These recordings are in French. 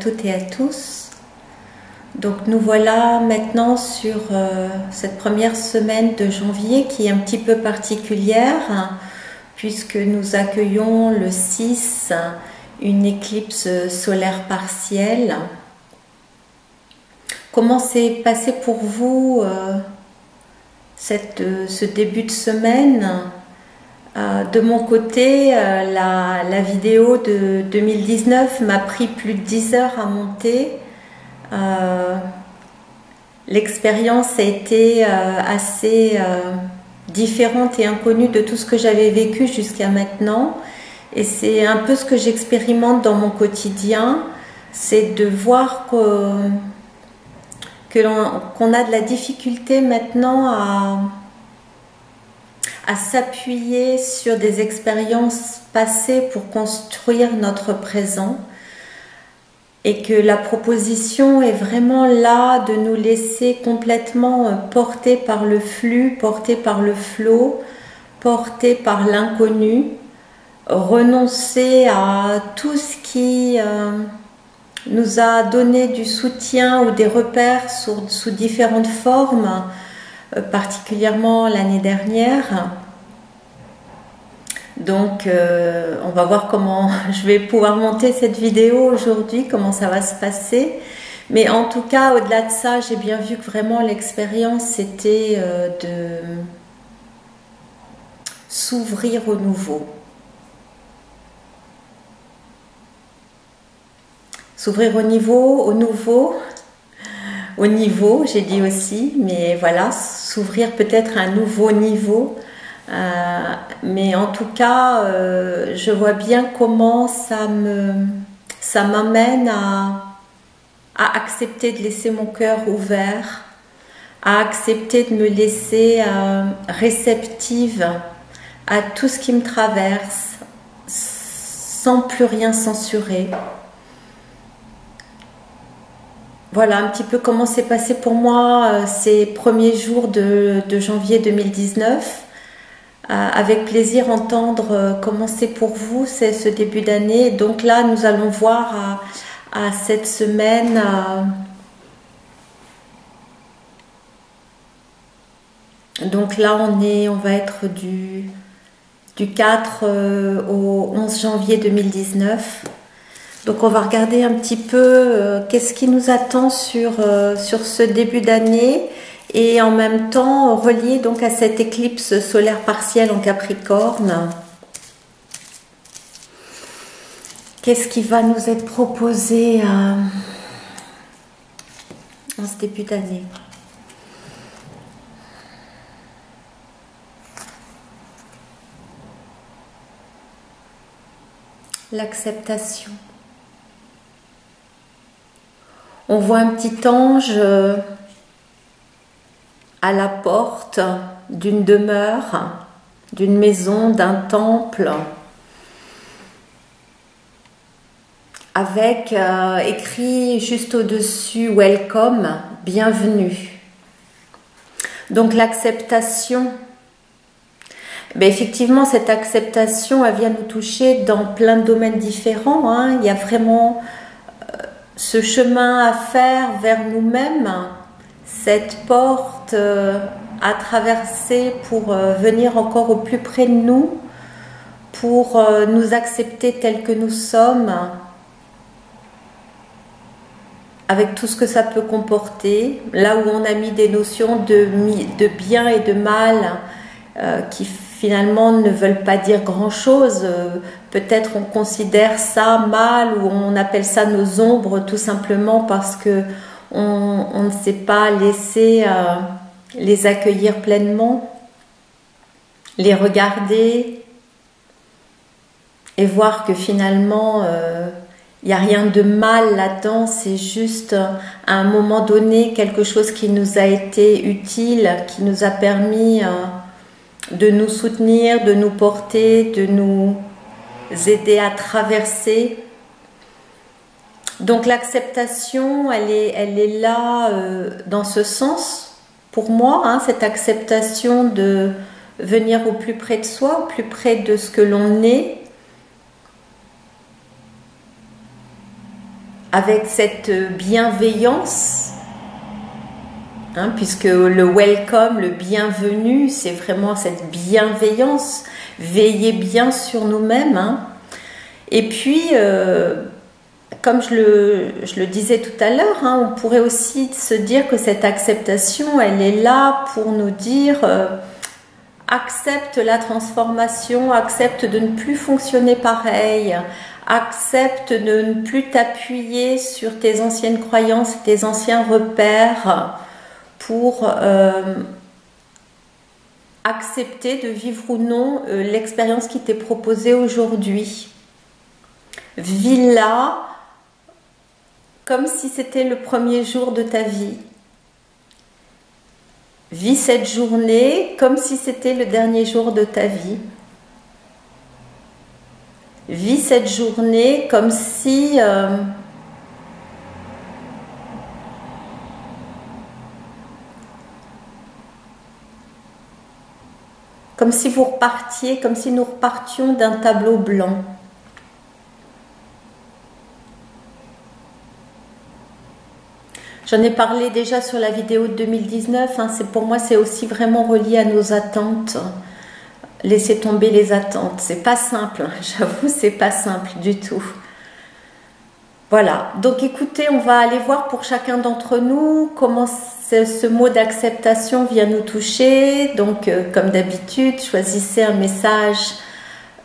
toutes et à tous. Donc nous voilà maintenant sur cette première semaine de janvier qui est un petit peu particulière, hein, puisque nous accueillons le 6, une éclipse solaire partielle. Comment s'est passé pour vous ce début de semaine? De mon côté, la vidéo de 2019 m'a pris plus de 10 heures à monter. L'expérience a été assez différente et inconnue de tout ce que j'avais vécu jusqu'à maintenant. Et c'est un peu ce que j'expérimente dans mon quotidien, c'est de voir qu'on a de la difficulté maintenant à s'appuyer sur des expériences passées pour construire notre présent, et que la proposition est vraiment là de nous laisser complètement porter par le flux, porter par le flot, porter par l'inconnu, renoncer à tout ce qui nous a donné du soutien ou des repères sous différentes formes, particulièrement l'année dernière. Donc on va voir comment je vais pouvoir monter cette vidéo aujourd'hui, comment ça va se passer. Mais en tout cas, au-delà de ça, j'ai bien vu que vraiment l'expérience c'était de s'ouvrir au nouveau. S'ouvrir au nouveau, j'ai dit aussi, mais voilà, s'ouvrir peut-être à un nouveau niveau. Mais en tout cas, je vois bien comment ça m'amène à accepter de laisser mon cœur ouvert, à accepter de me laisser réceptive à tout ce qui me traverse, sans plus rien censurer. Voilà un petit peu comment s'est passé pour moi ces premiers jours de janvier 2019. Avec plaisir entendre comment c'est pour vous ce début d'année. Donc là, nous allons voir à cette semaine donc là, on va être du 4 au 11 janvier 2019. Donc on va regarder un petit peu qu'est-ce qui nous attend sur ce début d'année, et en même temps relié donc à cette éclipse solaire partielle en Capricorne. Qu'est-ce qui va nous être proposé en ce début d'année? L'acceptation. On voit un petit ange à la porte d'une demeure, d'une maison, d'un temple, avec écrit juste au-dessus « Welcome », bienvenue. Donc l'acceptation, effectivement cette acceptation, elle vient nous toucher dans plein de domaines différents, hein. Il y a vraiment ce chemin à faire vers nous-mêmes, cette porte à traverser pour venir encore au plus près de nous, pour nous accepter tels que nous sommes, avec tout ce que ça peut comporter, là où on a mis des notions de bien et de mal qui finalement ne veulent pas dire grand-chose. Peut-être on considère ça mal, ou on appelle ça nos ombres, tout simplement parce que on ne sait pas laisser les accueillir pleinement, les regarder et voir que finalement il n'y a rien de mal là-dedans, c'est juste à un moment donné quelque chose qui nous a été utile, qui nous a permis de nous soutenir, de nous porter, de nous aider à traverser. Donc l'acceptation, elle est là dans ce sens pour moi, hein, cette acceptation de venir au plus près de soi, au plus près de ce que l'on est, avec cette bienveillance, hein, puisque le welcome, le bienvenu, c'est vraiment cette bienveillance, veiller bien sur nous-mêmes, hein. Et puis, comme je le disais tout à l'heure, hein, on pourrait aussi se dire que cette acceptation, elle est là pour nous dire accepte la transformation, accepte de ne plus fonctionner pareil, accepte de ne plus t'appuyer sur tes anciennes croyances, tes anciens repères pour accepter de vivre ou non l'expérience qui t'est proposée aujourd'hui. Vis-la comme si c'était le premier jour de ta vie. Vis cette journée comme si c'était le dernier jour de ta vie. Vis cette journée comme si vous repartiez, comme si nous repartions d'un tableau blanc. J'en ai parlé déjà sur la vidéo de 2019, hein, pour moi c'est aussi vraiment relié à nos attentes. Laissez tomber les attentes, c'est pas simple, j'avoue c'est pas simple du tout. Voilà, donc écoutez, on va aller voir pour chacun d'entre nous comment ce mot d'acceptation vient nous toucher. Donc comme d'habitude, choisissez un message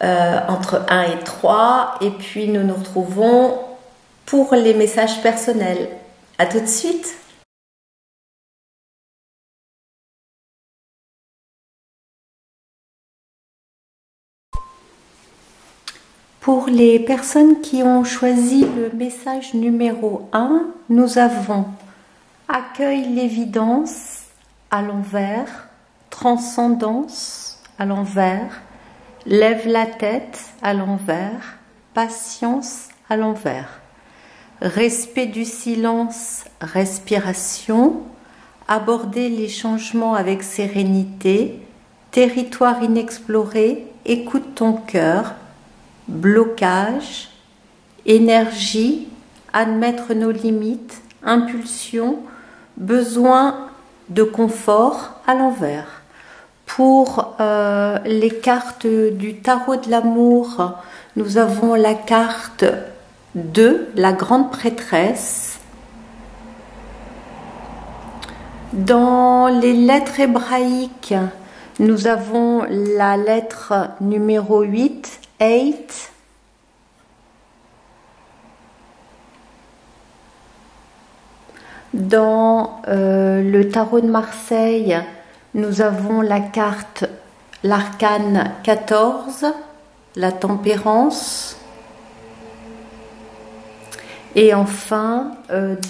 entre 1 et 3 et puis nous nous retrouvons pour les messages personnels. À tout de suite. Pour les personnes qui ont choisi le message numéro 1, nous avons accueille l'évidence à l'envers, transcendance à l'envers, lève la tête à l'envers, patience à l'envers. Respect du silence, respiration, aborder les changements avec sérénité, territoire inexploré, écoute ton cœur, blocage, énergie, admettre nos limites, impulsion, besoin de confort à l'envers. Pour les cartes du tarot de l'amour, nous avons la carte de la grande prêtresse. Dans les lettres hébraïques, nous avons la lettre numéro 8, 8. Dans le tarot de Marseille, nous avons la carte, l'arcane 14, la tempérance. Et enfin,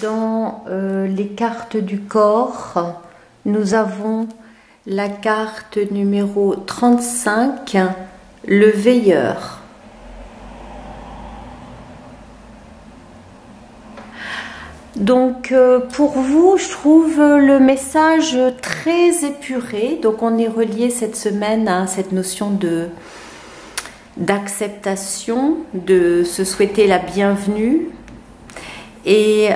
dans les cartes du corps, nous avons la carte numéro 35, le veilleur. Donc pour vous, je trouve le message très épuré. Donc on est relié cette semaine à cette notion d'acceptation, de se souhaiter la bienvenue. Et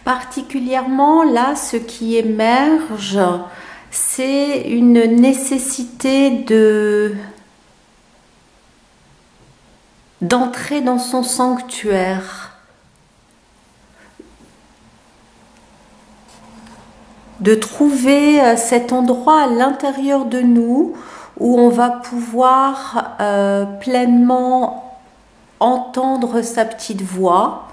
particulièrement là, ce qui émerge, c'est une nécessité d'entrer dans son sanctuaire, de trouver cet endroit à l'intérieur de nous où on va pouvoir pleinement entendre sa petite voix,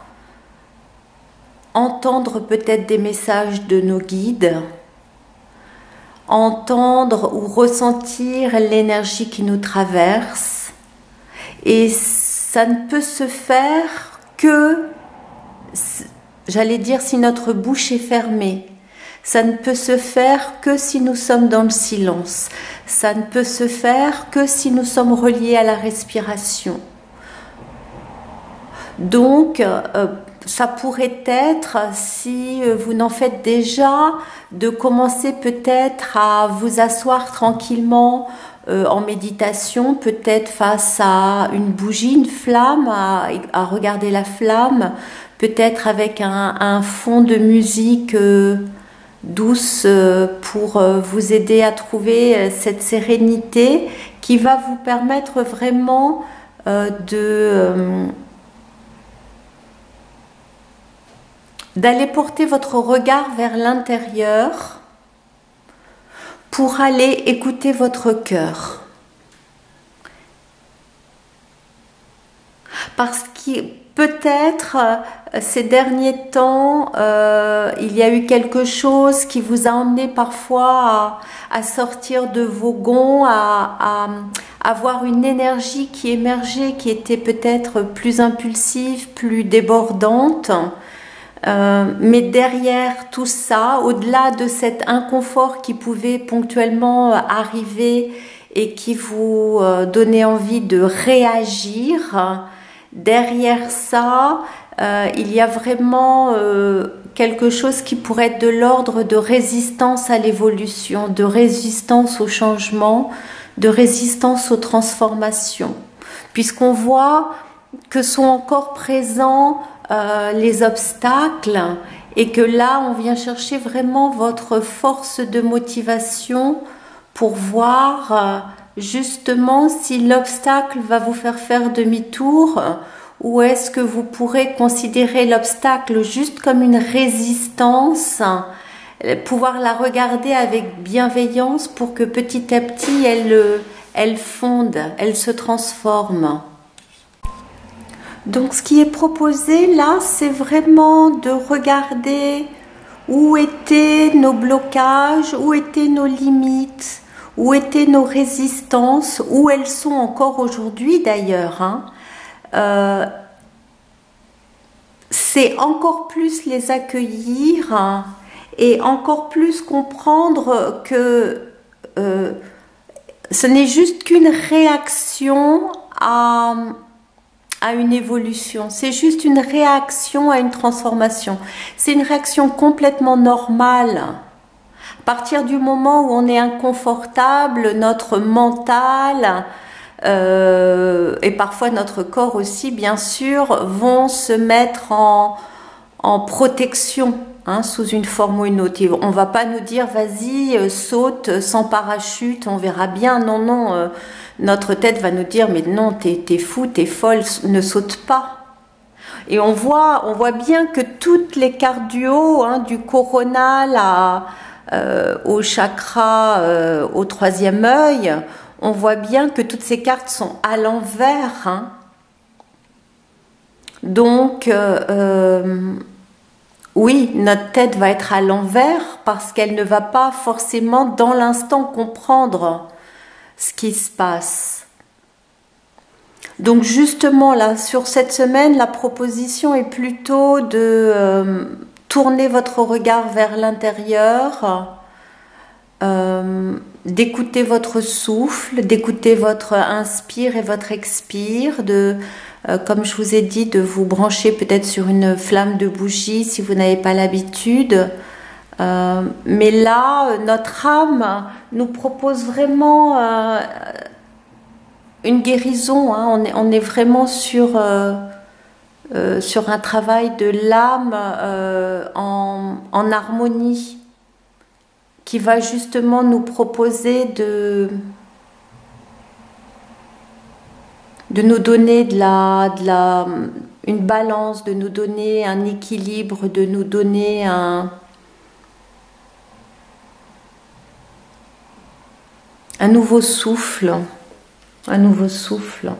entendre peut-être des messages de nos guides, entendre ou ressentir l'énergie qui nous traverse. Et ça ne peut se faire que, j'allais dire, si notre bouche est fermée. Ça ne peut se faire que si nous sommes dans le silence. Ça ne peut se faire que si nous sommes reliés à la respiration. Donc, ça pourrait être, si vous n'en faites déjà, de commencer peut-être à vous asseoir tranquillement en méditation, peut-être face à une bougie, une flamme, à regarder la flamme, peut-être avec un fond de musique douce pour vous aider à trouver cette sérénité qui va vous permettre vraiment d'aller porter votre regard vers l'intérieur pour aller écouter votre cœur. Parce que peut-être ces derniers temps, il y a eu quelque chose qui vous a emmené parfois à sortir de vos gonds, à avoir une énergie qui émergeait, qui était peut-être plus impulsive, plus débordante. Mais derrière tout ça, au-delà de cet inconfort qui pouvait ponctuellement arriver et qui vous donnait envie de réagir, derrière ça, il y a vraiment quelque chose qui pourrait être de l'ordre de résistance à l'évolution, de résistance au changement, de résistance aux transformations. Puisqu'on voit que sont encore présents les obstacles et que là, on vient chercher vraiment votre force de motivation pour voir justement si l'obstacle va vous faire demi-tour ou est-ce que vous pourrez considérer l'obstacle juste comme une résistance, pouvoir la regarder avec bienveillance pour que petit à petit elle fonde, elle se transforme. Donc ce qui est proposé là, c'est vraiment de regarder où étaient nos blocages, où étaient nos limites, où étaient nos résistances, où elles sont encore aujourd'hui d'ailleurs. C'est encore plus les accueillir et encore plus comprendre que ce n'est juste qu'une réaction à une évolution, c'est juste une réaction à une transformation. C'est une réaction complètement normale. À partir du moment où on est inconfortable, notre mental et parfois notre corps aussi, bien sûr, vont se mettre en protection, sous une forme ou une autre. On ne va pas nous dire vas-y, saute sans parachute, on verra bien. Non, non. Notre tête va nous dire mais non, t'es fou, t'es folle, ne saute pas. Et on voit bien que toutes les cartes du haut, du coronal au chakra, au troisième œil, on voit bien que toutes ces cartes sont à l'envers. Donc, oui, notre tête va être à l'envers parce qu'elle ne va pas forcément dans l'instant comprendre ce qui se passe. Donc justement là, sur cette semaine, la proposition est plutôt de tourner votre regard vers l'intérieur, d'écouter votre souffle, d'écouter votre inspire et votre expire, comme je vous ai dit, de vous brancher peut-être sur une flamme de bougie si vous n'avez pas l'habitude. Mais là, notre âme nous propose vraiment une guérison. On est vraiment sur un travail de l'âme en harmonie qui va justement nous proposer de nous donner une balance, de nous donner un équilibre, de nous donner un nouveau souffle, un nouveau souffle.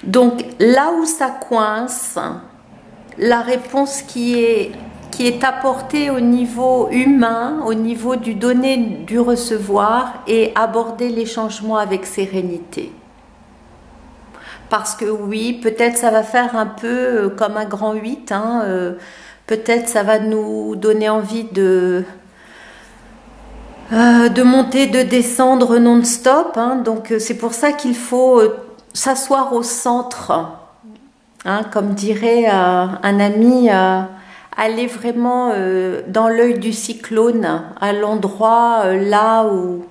Donc là où ça coince, la réponse qui est apportée au niveau humain, au niveau du donner, du recevoir, et aborder les changements avec sérénité. Parce que oui, peut-être ça va faire un peu comme un grand 8, peut-être ça va nous donner envie de monter, de descendre non-stop. Donc c'est pour ça qu'il faut s'asseoir au centre. Comme dirait un ami, aller vraiment dans l'œil du cyclone, à l'endroit là où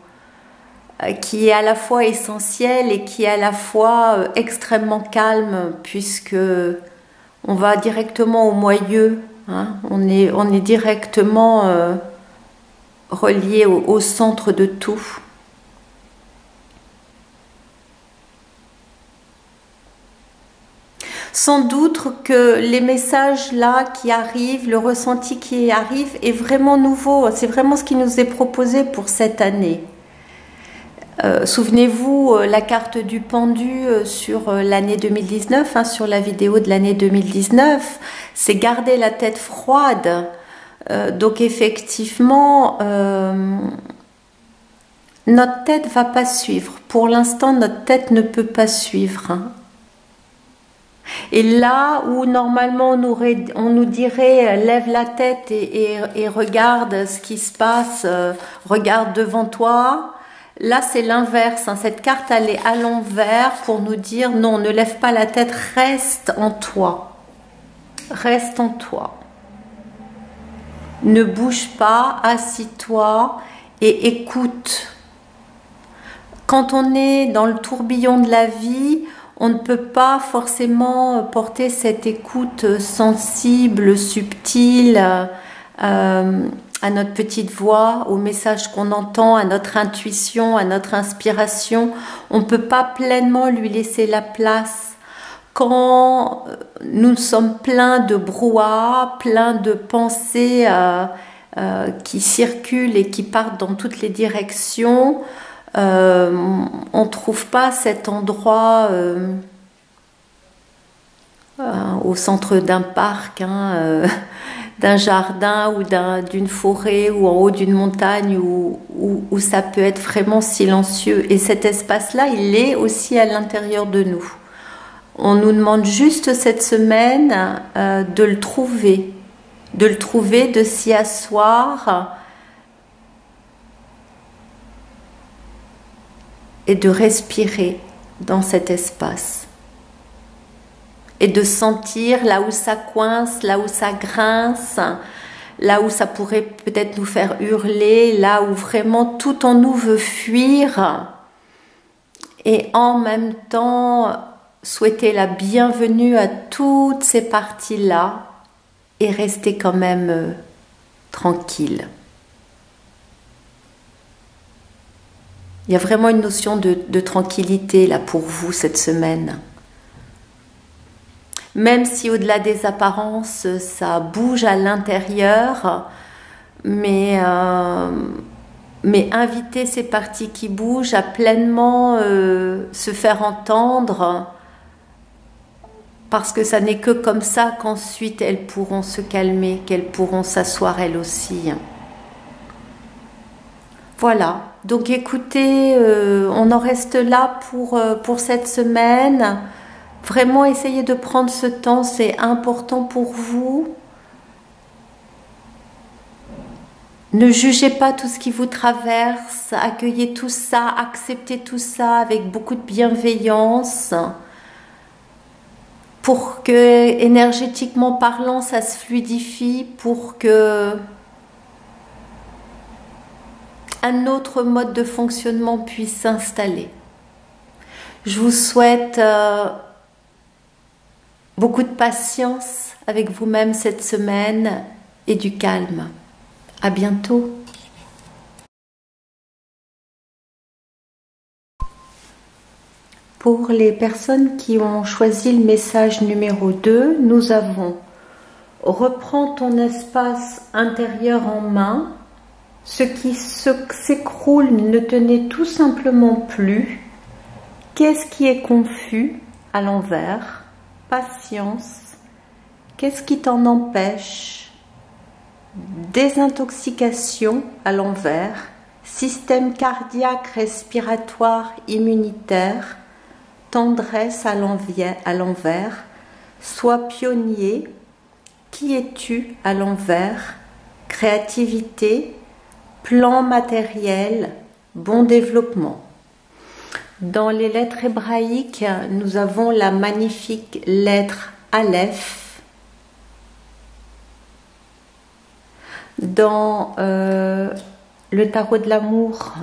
qui est à la fois essentiel et qui est à la fois extrêmement calme, puisque on va directement au moyeu, hein, on est directement relié au centre de tout. Sans doute que les messages là qui arrivent, le ressenti qui arrive est vraiment nouveau, c'est vraiment ce qui nous est proposé pour cette année. Souvenez-vous, la carte du pendu sur l'année 2019, hein, sur la vidéo de l'année 2019, c'est garder la tête froide. Donc effectivement, notre tête va pas suivre. Pour l'instant, notre tête ne peut pas suivre. Hein. Et là où normalement on nous dirait lève la tête et regarde ce qui se passe, regarde devant toi. Là, c'est l'inverse. Hein. Cette carte, elle est à l'envers pour nous dire non, ne lève pas la tête, reste en toi. Reste en toi. Ne bouge pas, assis-toi et écoute. Quand on est dans le tourbillon de la vie, on ne peut pas forcément porter cette écoute sensible, subtile, à notre petite voix, au message qu'on entend, à notre intuition, à notre inspiration. On ne peut pas pleinement lui laisser la place. Quand nous sommes pleins de brouhaha, pleins de pensées qui circulent et qui partent dans toutes les directions, on ne trouve pas cet endroit au centre d'un parc, hein, d'un jardin ou d'une forêt ou en haut d'une montagne où ça peut être vraiment silencieux. Et cet espace-là, il est aussi à l'intérieur de nous. On nous demande juste cette semaine de le trouver, de s'y asseoir et de respirer dans cet espace. Et de sentir là où ça coince, là où ça grince, là où ça pourrait peut-être nous faire hurler, là où vraiment tout en nous veut fuir. Et en même temps, souhaiter la bienvenue à toutes ces parties-là et rester quand même tranquille. Il y a vraiment une notion de tranquillité là pour vous cette semaine. Même si au-delà des apparences, ça bouge à l'intérieur, mais inviter ces parties qui bougent à pleinement se faire entendre, parce que ça n'est que comme ça qu'ensuite elles pourront se calmer, qu'elles pourront s'asseoir elles aussi. Voilà, donc écoutez, on en reste là pour cette semaine. Vraiment, essayez de prendre ce temps, c'est important pour vous. Ne jugez pas tout ce qui vous traverse, accueillez tout ça, acceptez tout ça avec beaucoup de bienveillance pour que, énergétiquement parlant, ça se fluidifie, pour que un autre mode de fonctionnement puisse s'installer. Je vous souhaite beaucoup de patience avec vous-même cette semaine et du calme. À bientôt. Pour les personnes qui ont choisi le message numéro 2, nous avons « Reprends ton espace intérieur en main. Ce qui s'écroule ne tenait tout simplement plus. Qu'est-ce qui est confus à l'envers? Patience. Qu'est-ce qui t'en empêche? Désintoxication à l'envers. Système cardiaque, respiratoire, immunitaire. Tendresse à l'envers. Sois pionnier. Qui es-tu à l'envers? Créativité. Plan matériel. Bon développement. Dans les lettres hébraïques, nous avons la magnifique lettre Aleph. Dans le tarot de l'amour,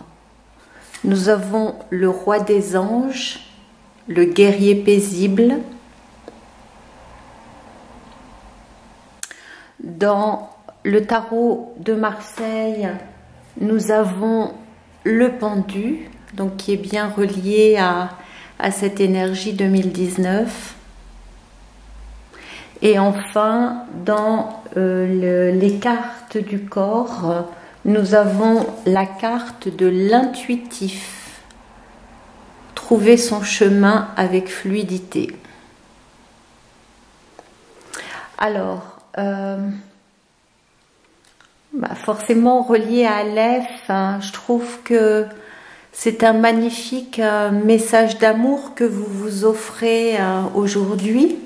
nous avons le roi des anges, le guerrier paisible. Dans le tarot de Marseille, nous avons le pendu, donc qui est bien relié à cette énergie 2019. Et enfin, dans les cartes du corps, nous avons la carte de l'intuitif. Trouver son chemin avec fluidité. Alors, forcément relié à Aleph, hein, je trouve que c'est un magnifique message d'amour que vous vous offrez aujourd'hui,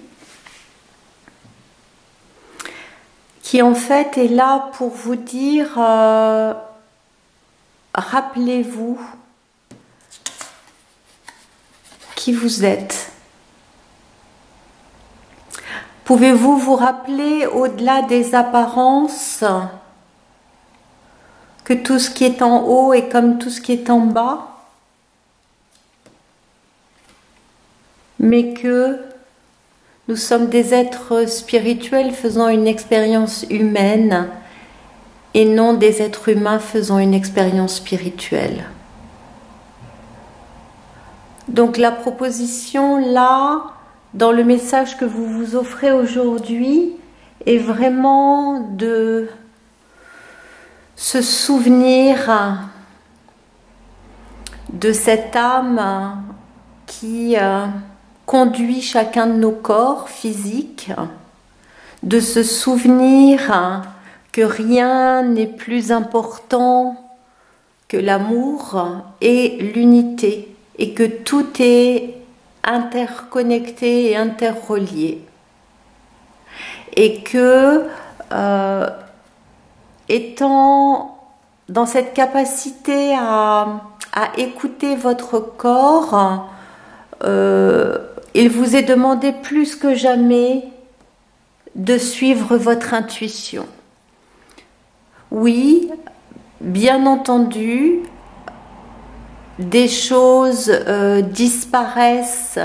qui en fait est là pour vous dire, rappelez-vous qui vous êtes. Pouvez-vous vous rappeler, au-delà des apparences, que tout ce qui est en haut est comme tout ce qui est en bas, mais que nous sommes des êtres spirituels faisant une expérience humaine et non des êtres humains faisant une expérience spirituelle. Donc la proposition là, dans le message que vous vous offrez aujourd'hui, est vraiment de se souvenir de cette âme qui conduit chacun de nos corps physiques, de se souvenir que rien n'est plus important que l'amour et l'unité, et que tout est interconnecté et interrelié, et que étant dans cette capacité à écouter votre corps, il vous est demandé plus que jamais de suivre votre intuition. Oui, bien entendu, des choses disparaissent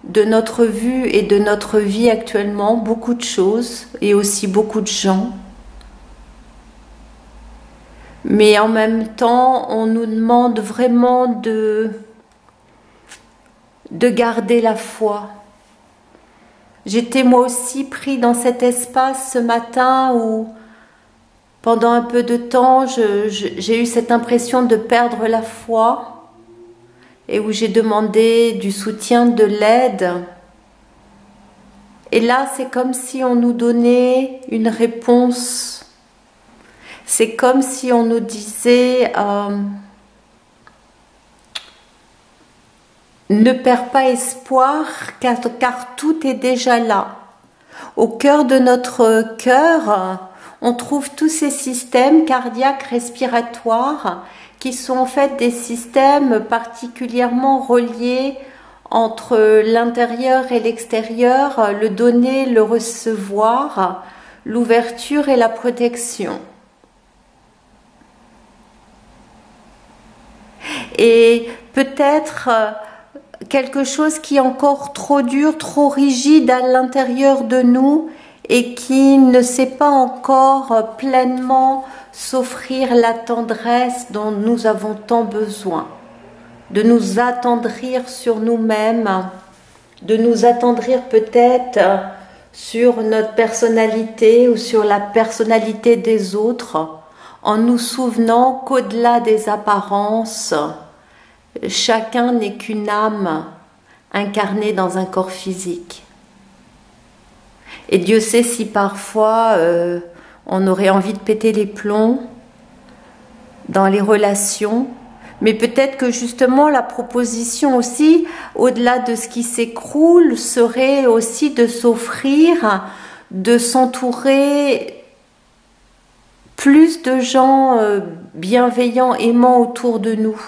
de notre vue et de notre vie actuellement, beaucoup de choses et aussi beaucoup de gens. Mais en même temps, on nous demande vraiment de garder la foi. J'étais moi aussi pris dans cet espace ce matin où pendant un peu de temps, j'ai eu cette impression de perdre la foi et où j'ai demandé du soutien, de l'aide. Et là, c'est comme si on nous donnait une réponse. C'est comme si on nous disait ne perds pas espoir car tout est déjà là. Au cœur de notre cœur, on trouve tous ces systèmes cardiaques respiratoires qui sont en fait des systèmes particulièrement reliés entre l'intérieur et l'extérieur, le donner, le recevoir, l'ouverture et la protection. Et peut-être quelque chose qui est encore trop dur, trop rigide à l'intérieur de nous et qui ne sait pas encore pleinement s'offrir la tendresse dont nous avons tant besoin, de nous attendrir sur nous-mêmes, de nous attendrir peut-être sur notre personnalité ou sur la personnalité des autres, en nous souvenant qu'au-delà des apparences, chacun n'est qu'une âme incarnée dans un corps physique. Et Dieu sait si parfois on aurait envie de péter les plombs dans les relations, mais peut-être que justement la proposition aussi, au-delà de ce qui s'écroule, serait aussi de s'offrir, de s'entourer plus de gens bienveillants, aimants autour de nous.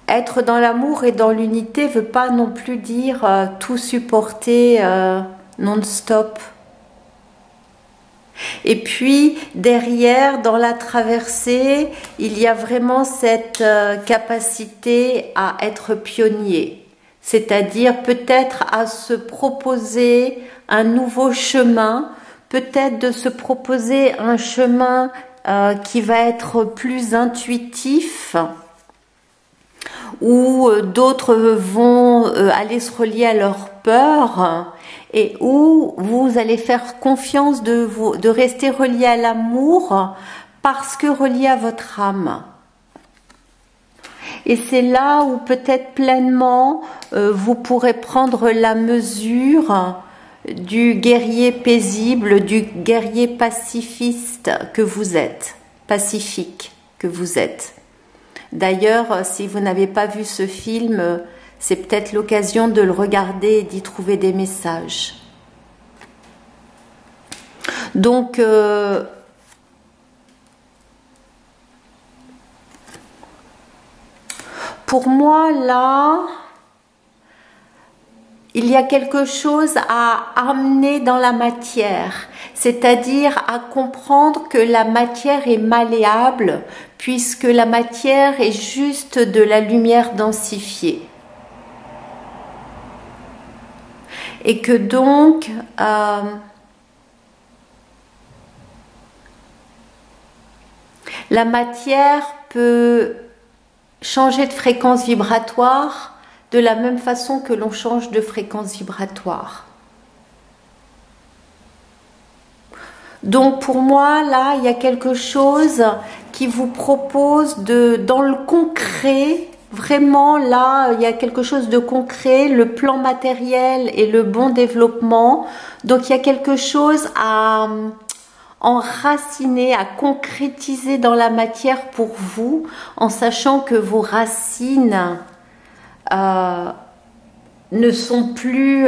Être dans l'amour et dans l'unité ne veut pas non plus dire tout supporter non-stop. Et puis derrière, dans la traversée, il y a vraiment cette capacité à être pionnier, c'est-à-dire peut-être à se proposer un nouveau chemin, peut-être de se proposer un chemin qui va être plus intuitif, où d'autres vont aller se relier à leur peur, et où vous allez faire confiance de rester relié à l'amour parce que relié à votre âme. Et c'est là où peut-être pleinement vous pourrez prendre la mesure du guerrier paisible, du guerrier pacifiste que vous êtes, pacifique que vous êtes. D'ailleurs, si vous n'avez pas vu ce film, c'est peut-être l'occasion de le regarder et d'y trouver des messages. Donc, pour moi, là, il y a quelque chose à amener dans la matière, c'est-à-dire à comprendre que la matière est malléable, puisque la matière est juste de la lumière densifiée. Et que donc, la matière peut changer de fréquence vibratoire de la même façon que l'on change de fréquence vibratoire. Donc pour moi, là, il y a quelque chose qui vous propose dans le concret, vraiment là, il y a quelque chose de concret, le plan matériel et le bon développement. Donc il y a quelque chose à enraciner, à concrétiser dans la matière pour vous, en sachant que vos racines ne sont plus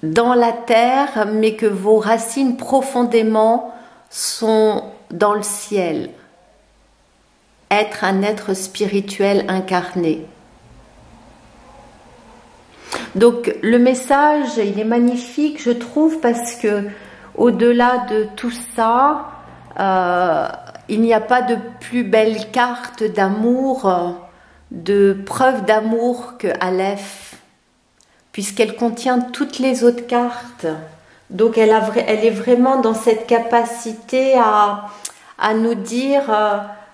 dans la terre, mais que vos racines profondément sont dans le ciel. Être un être spirituel incarné. Donc le message, il est magnifique, je trouve, parce que au-delà de tout ça, il n'y a pas de plus belle carte d'amour, de preuve d'amour que Aleph, puisqu'elle contient toutes les autres cartes. Donc elle est vraiment dans cette capacité à nous dire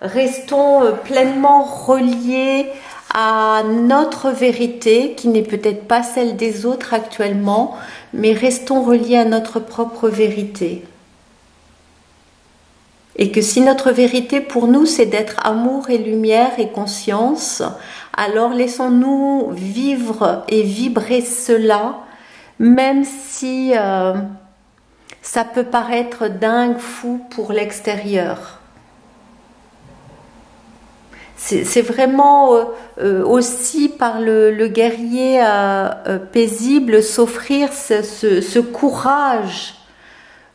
restons pleinement reliés à notre vérité, qui n'est peut-être pas celle des autres actuellement, mais restons reliés à notre propre vérité. Et que si notre vérité pour nous, c'est d'être amour et lumière et conscience, alors laissons-nous vivre et vibrer cela, même si ça peut paraître dingue, fou pour l'extérieur. C'est vraiment aussi par le guerrier paisible s'offrir ce courage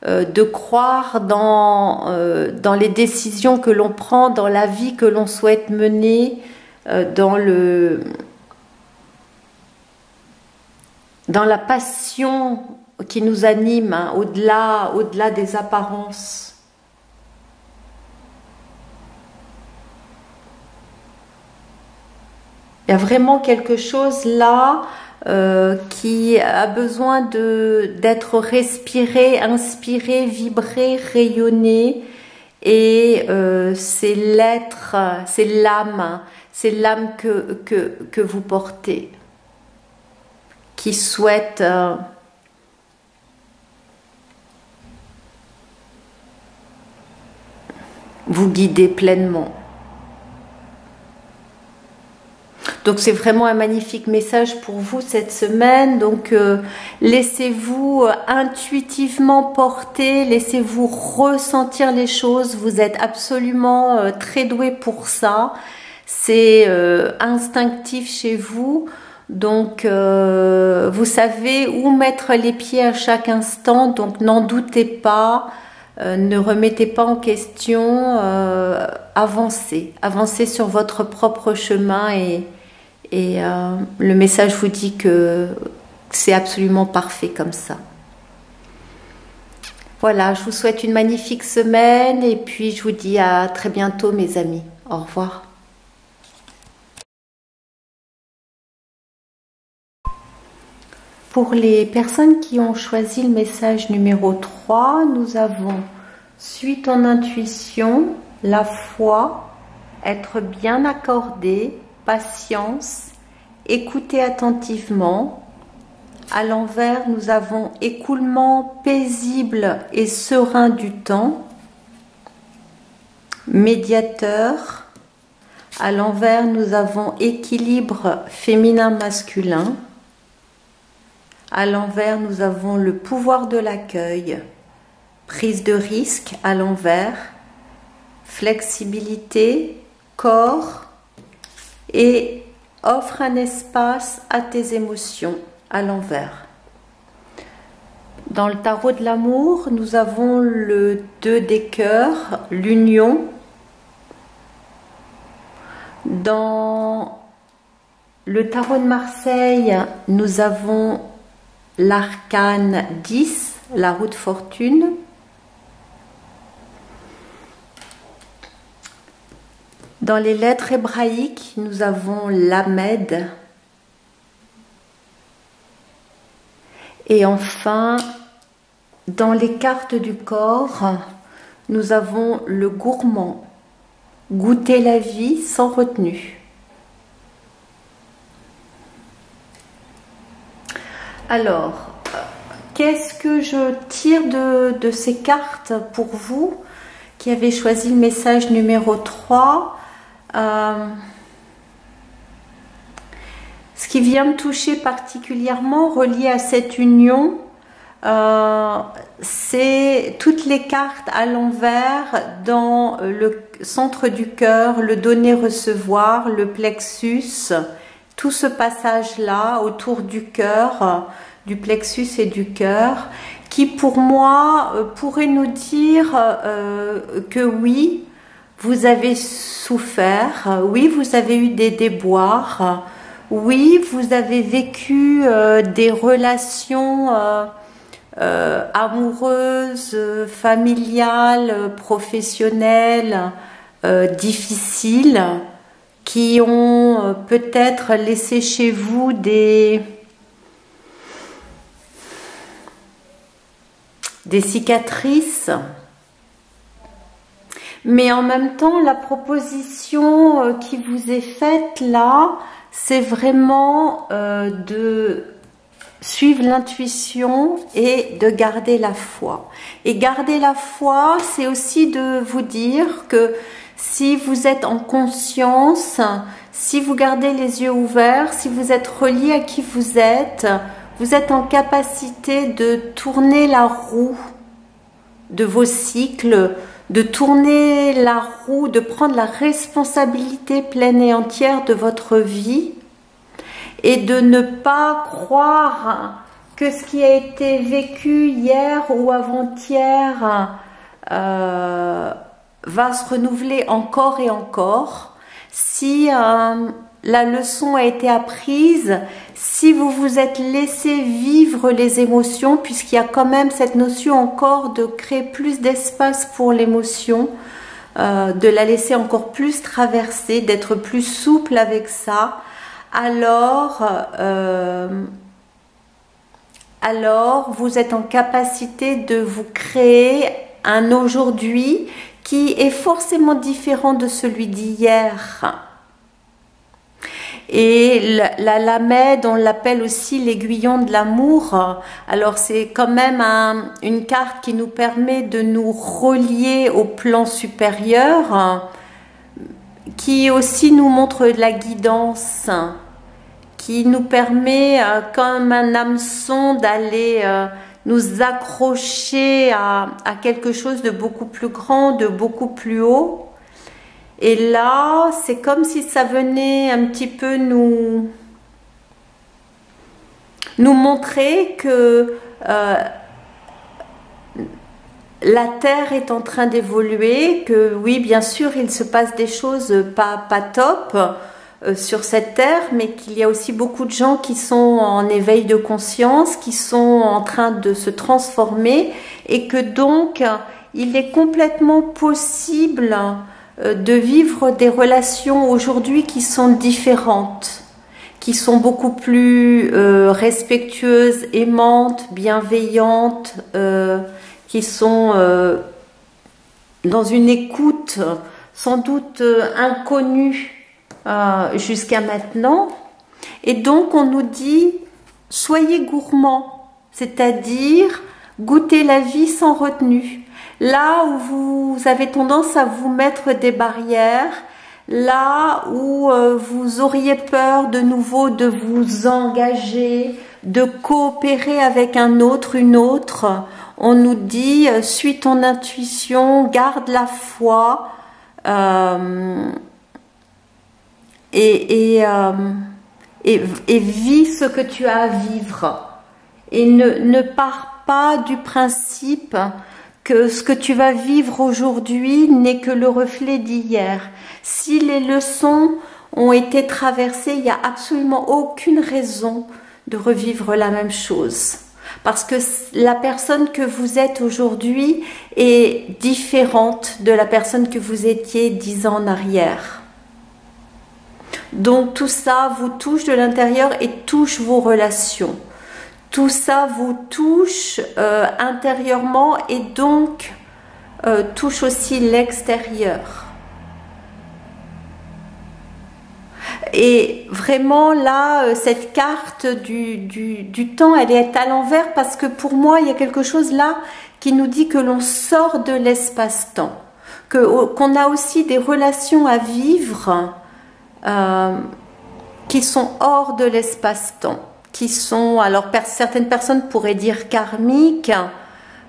de croire dans les décisions que l'on prend, dans la vie que l'on souhaite mener, dans la passion qui nous anime, hein, au-delà des apparences. Il y a vraiment quelque chose là qui a besoin d'être respiré, inspiré, vibré, rayonné. Et c'est l'être, c'est l'âme que vous portez, qui souhaite vous guider pleinement. Donc c'est vraiment un magnifique message pour vous cette semaine. Donc laissez-vous intuitivement porter, laissez-vous ressentir les choses. Vous êtes absolument très doué pour ça. C'est instinctif chez vous. Donc vous savez où mettre les pieds à chaque instant. Donc n'en doutez pas. Ne remettez pas en question. Avancez sur votre propre chemin et le message vous dit que c'est absolument parfait comme ça. Voilà, je vous souhaite une magnifique semaine et puis je vous dis à très bientôt mes amis. Au revoir. Pour les personnes qui ont choisi le message numéro 3, nous avons suis ton intuition, la foi, être bien accordé, patience, écouter attentivement. À l'envers, nous avons écoulement paisible et serein du temps, médiateur. À l'envers, nous avons équilibre féminin-masculin. À l'envers, nous avons le pouvoir de l'accueil, prise de risque à l'envers, flexibilité, corps et offre un espace à tes émotions à l'envers. Dans le tarot de l'amour, nous avons le 2 des cœurs, l'union. Dans le tarot de Marseille, nous avons l'arcane 10, la roue de fortune. Dans les lettres hébraïques, nous avons l'Amed. Et enfin, dans les cartes du corps, nous avons le gourmand. Goûter la vie sans retenue. Alors, qu'est-ce que je tire de ces cartes pour vous qui avez choisi le message numéro 3? Ce qui vient me toucher particulièrement, relié à cette union, c'est toutes les cartes à l'envers dans le centre du cœur, le donner-recevoir, le plexus, tout ce passage-là autour du cœur, du plexus et du cœur, qui pour moi pourrait nous dire que oui, vous avez souffert, oui, vous avez eu des déboires, oui, vous avez vécu des relations amoureuses, familiales, professionnelles, difficiles, qui ont peut-être laissé chez vous des cicatrices. Mais en même temps, la proposition qui vous est faite là, c'est vraiment de suivre l'intuition et de garder la foi. Et garder la foi, c'est aussi de vous dire que si vous êtes en conscience, si vous gardez les yeux ouverts, si vous êtes relié à qui vous êtes en capacité de tourner la roue de vos cycles, de tourner la roue, de prendre la responsabilité pleine et entière de votre vie et de ne pas croire que ce qui a été vécu hier ou avant-hier va se renouveler encore et encore. Si la leçon a été apprise, si vous vous êtes laissé vivre les émotions, puisqu'il y a quand même cette notion encore de créer plus d'espace pour l'émotion, de la laisser encore plus traverser, d'être plus souple avec ça, alors vous êtes en capacité de vous créer un aujourd'hui qui est forcément différent de celui d'hier. Et la lamède, on l'appelle aussi l'aiguillon de l'amour. Alors c'est quand même une carte qui nous permet de nous relier au plan supérieur, qui aussi nous montre de la guidance, qui nous permet comme un hameçon d'aller nous accrocher à quelque chose de beaucoup plus grand, de beaucoup plus haut. Et là, c'est comme si ça venait un petit peu nous montrer que la Terre est en train d'évoluer, que oui, bien sûr, il se passe des choses pas top, sur cette terre, mais qu'il y a aussi beaucoup de gens qui sont en éveil de conscience, qui sont en train de se transformer, et que donc il est complètement possible de vivre des relations aujourd'hui qui sont différentes, qui sont beaucoup plus respectueuses, aimantes, bienveillantes, qui sont dans une écoute sans doute inconnue jusqu'à maintenant. Et donc on nous dit soyez gourmands, c'est-à-dire goûtez la vie sans retenue. Là où vous avez tendance à vous mettre des barrières, là où vous auriez peur de nouveau de vous engager, de coopérer avec un autre, une autre, on nous dit suis ton intuition, garde la foi, et vis ce que tu as à vivre. Et ne pars pas du principe que ce que tu vas vivre aujourd'hui n'est que le reflet d'hier. Si les leçons ont été traversées, il n'y a absolument aucune raison de revivre la même chose. Parce que la personne que vous êtes aujourd'hui est différente de la personne que vous étiez 10 ans en arrière. Donc tout ça vous touche de l'intérieur et touche vos relations. Tout ça vous touche intérieurement et donc touche aussi l'extérieur. Et vraiment là, cette carte du temps, elle est à l'envers parce que pour moi, il y a quelque chose là qui nous dit que l'on sort de l'espace-temps, qu'on a aussi des relations à vivre qui sont hors de l'espace-temps, qui sont, alors certaines personnes pourraient dire karmiques,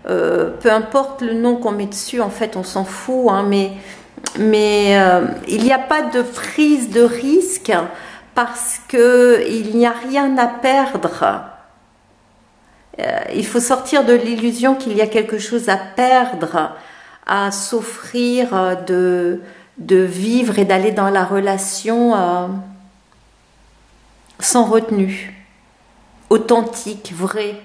peu importe le nom qu'on met dessus, en fait on s'en fout, hein, mais il n'y a pas de prise de risque parce qu'il n'y a rien à perdre. Il faut sortir de l'illusion qu'il y a quelque chose à perdre, à s'offrir de vivre et d'aller dans la relation sans retenue, authentique, vraie.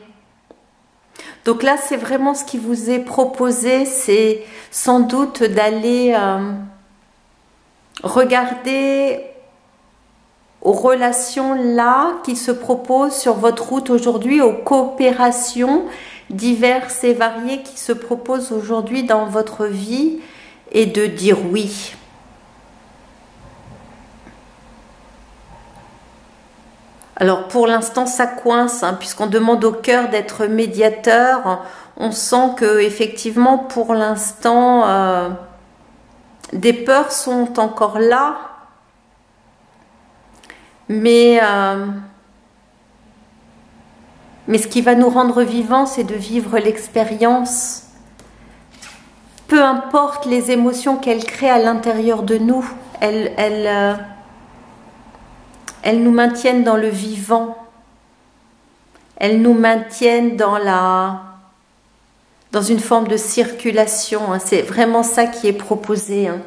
Donc là, c'est vraiment ce qui vous est proposé, c'est sans doute d'aller regarder aux relations là qui se proposent sur votre route aujourd'hui, aux coopérations diverses et variées qui se proposent aujourd'hui dans votre vie et de dire oui. Alors pour l'instant ça coince, hein, puisqu'on demande au cœur d'être médiateur. On sent que effectivement pour l'instant des peurs sont encore là, mais ce qui va nous rendre vivants, c'est de vivre l'expérience. Peu importe les émotions qu'elle crée à l'intérieur de nous, elles nous maintiennent dans le vivant, elles nous maintiennent dans une forme de circulation, hein. C'est vraiment ça qui est proposé, hein.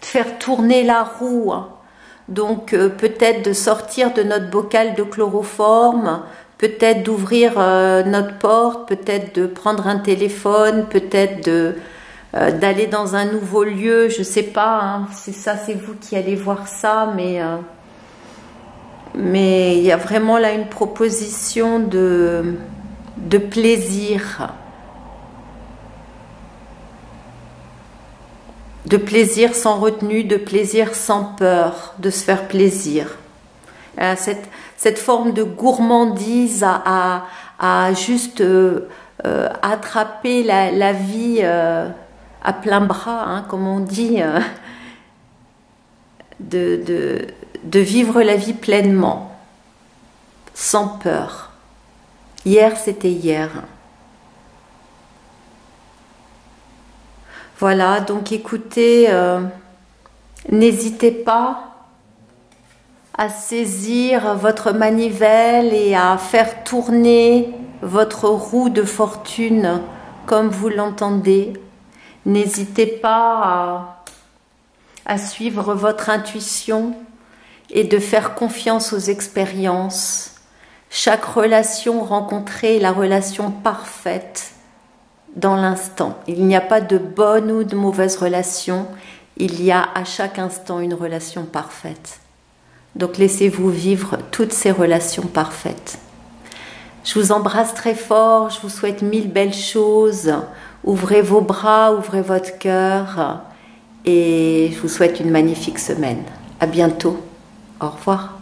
De faire tourner la roue, hein. Donc peut-être de sortir de notre bocal de chloroforme, peut-être d'ouvrir notre porte, peut-être de prendre un téléphone, peut-être d'aller dans un nouveau lieu, je sais pas, hein. C'est ça, c'est vous qui allez voir ça, mais il y a vraiment là une proposition de plaisir. De plaisir sans retenue, de plaisir sans peur, de se faire plaisir. Cette forme de gourmandise à juste attraper la vie à plein bras, hein, comme on dit, de vivre la vie pleinement, sans peur. Hier, c'était hier. Voilà, donc écoutez, n'hésitez pas à saisir votre manivelle et à faire tourner votre roue de fortune comme vous l'entendez. N'hésitez pas à suivre votre intuition et de faire confiance aux expériences. Chaque relation rencontrée est la relation parfaite dans l'instant. Il n'y a pas de bonne ou de mauvaise relation, il y a à chaque instant une relation parfaite. Donc laissez-vous vivre toutes ces relations parfaites. Je vous embrasse très fort, je vous souhaite 1000 belles choses. Ouvrez vos bras, ouvrez votre cœur et je vous souhaite une magnifique semaine. À bientôt. Au revoir.